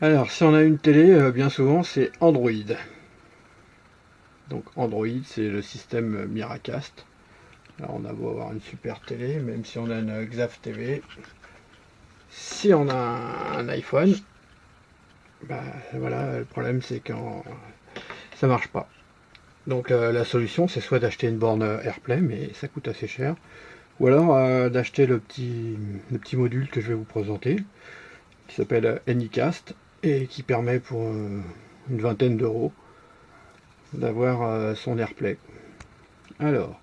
Alors, si on a une télé, bien souvent, c'est Android. Donc Android, c'est le système Miracast. Alors, on a beau avoir une super télé, même si on a une Xav TV. Si on a un iPhone, bah voilà, le problème c'est que ça marche pas. Donc la solution, c'est soit d'acheter une borne AirPlay, mais ça coûte assez cher, ou alors d'acheter le petit module que je vais vous présenter, qui s'appelle Anycast, et qui permet pour une vingtaine d'euros d'avoir son AirPlay. Alors,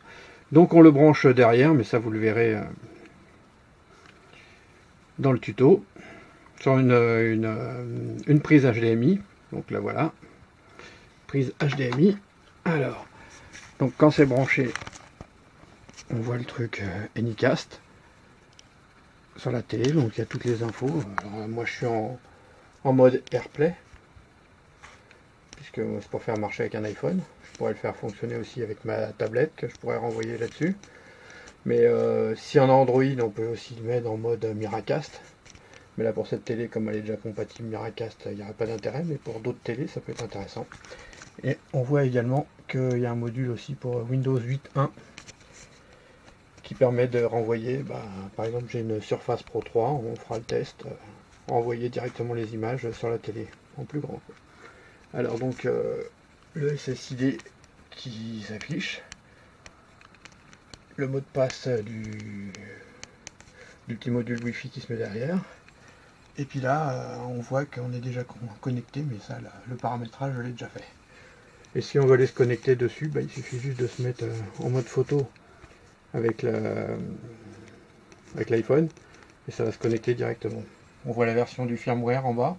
donc on le branche derrière, mais ça vous le verrez dans le tuto, sur une prise HDMI. Donc là voilà, prise HDMI. Alors, donc quand c'est branché, on voit le truc Anycast sur la télé, donc il y a toutes les infos. Alors, moi je suis en mode AirPlay, puisque c'est pour faire marcher avec un iPhone. Je pourrais le faire fonctionner aussi avec ma tablette, que je pourrais renvoyer là-dessus. Mais si on a Android, on peut aussi le mettre en mode Miracast. Mais là pour cette télé, comme elle est déjà compatible Miracast, il n'y aurait pas d'intérêt, mais pour d'autres télés, ça peut être intéressant. Et on voit également qu'il y a un module aussi pour Windows 8.1 qui permet de renvoyer, par exemple j'ai une Surface Pro 3, on fera le test, renvoyer directement les images sur la télé, en plus grand. Alors donc le SSID qui s'affiche, le mot de passe du petit module Wi-Fi qui se met derrière. Et puis là, on voit qu'on est déjà connecté, mais ça, le paramétrage, je l'ai déjà fait. Et si on veut aller se connecter dessus, il suffit juste de se mettre en mode photo avec l'iPhone, et ça va se connecter directement. On voit la version du firmware en bas,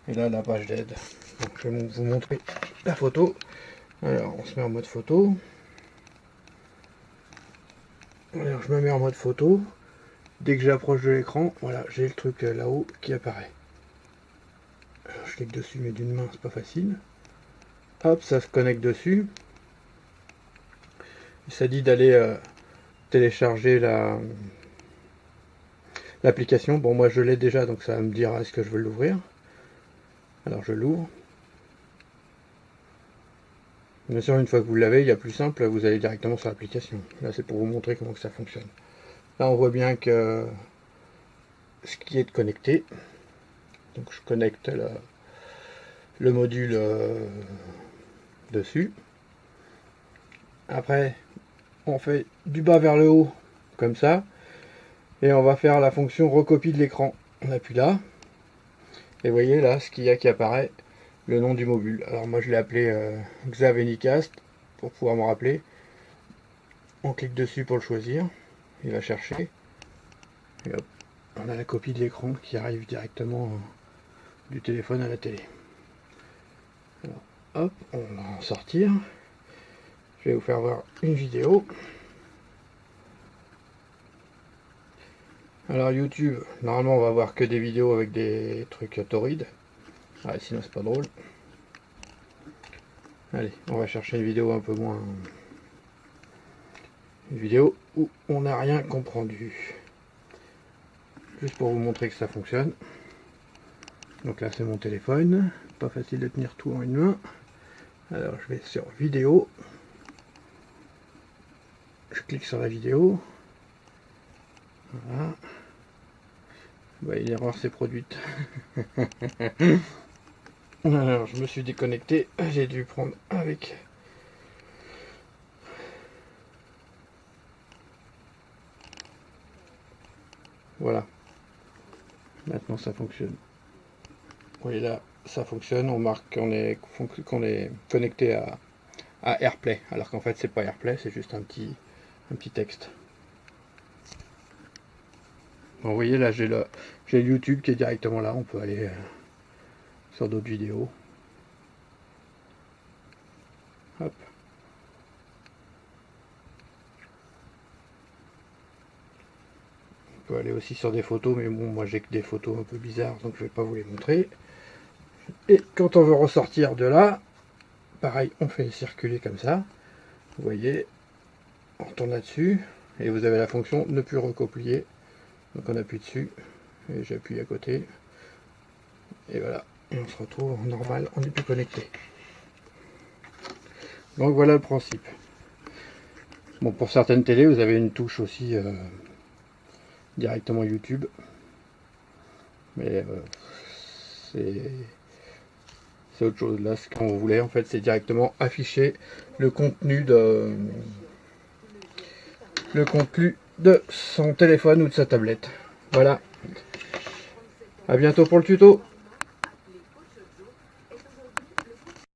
et là, la page d'aide. Donc, je vais vous montrer la photo. Alors, on se met en mode photo. Alors, je me mets en mode photo. Dès que j'approche de l'écran, voilà, j'ai le truc là-haut qui apparaît. Alors, je clique dessus, mais d'une main, c'est pas facile. Hop, ça se connecte dessus. Ça dit d'aller télécharger l'application. Bon, moi je l'ai déjà, donc ça va me dire est-ce que je veux l'ouvrir. Alors je l'ouvre. Bien sûr, une fois que vous l'avez, il y a plus simple, vous allez directement sur l'application. Là, c'est pour vous montrer comment que ça fonctionne. Là, on voit bien que ce qui est connecté. Donc je connecte le module dessus. Après, on fait du bas vers le haut, comme ça. Et on va faire la fonction recopie de l'écran. On appuie là. Et vous voyez là, ce qu'il y a qui apparaît, le nom du module. Alors moi je l'ai appelé Xav Anycast pour pouvoir me rappeler. On clique dessus pour le choisir. Il va chercher. Et hop, on a la copie de l'écran qui arrive directement du téléphone à la télé. Alors, hop, on va en sortir. Je vais vous faire voir une vidéo. Alors YouTube, normalement on va voir que des vidéos avec des trucs torrides. Ah, sinon c'est pas drôle. Allez, on va chercher une vidéo un peu moins... Une vidéo où on n'a rien comprendu. Juste pour vous montrer que ça fonctionne. Donc là c'est mon téléphone. Pas facile de tenir tout en une main. Alors je vais sur vidéo. Je clique sur la vidéo. Voilà. Une erreur s'est produite. Alors je me suis déconnecté. J'ai dû prendre avec... Voilà. Maintenant ça fonctionne. Vous voyez là, ça fonctionne. On marque qu'on est connecté à AirPlay. Alors qu'en fait c'est pas AirPlay, c'est juste un petit texte. Bon, vous voyez là j'ai le YouTube qui est directement là. On peut aller sur d'autres vidéos. Hop. On peut aller aussi sur des photos, mais bon, moi j'ai que des photos un peu bizarres, donc je vais pas vous les montrer. Et quand on veut ressortir de là, pareil, on fait circuler comme ça. Vous voyez, on retourne là-dessus, et vous avez la fonction ne plus recopier. Donc on appuie dessus, et j'appuie à côté. Et voilà, et on se retrouve en normal, on n'est plus connecté. Donc voilà le principe. Bon, pour certaines télés, vous avez une touche aussi directement YouTube. Mais c'est autre chose. Là, ce qu'on voulait, en fait, c'est directement afficher le contenu de son téléphone ou de sa tablette. Voilà. À bientôt pour le tuto.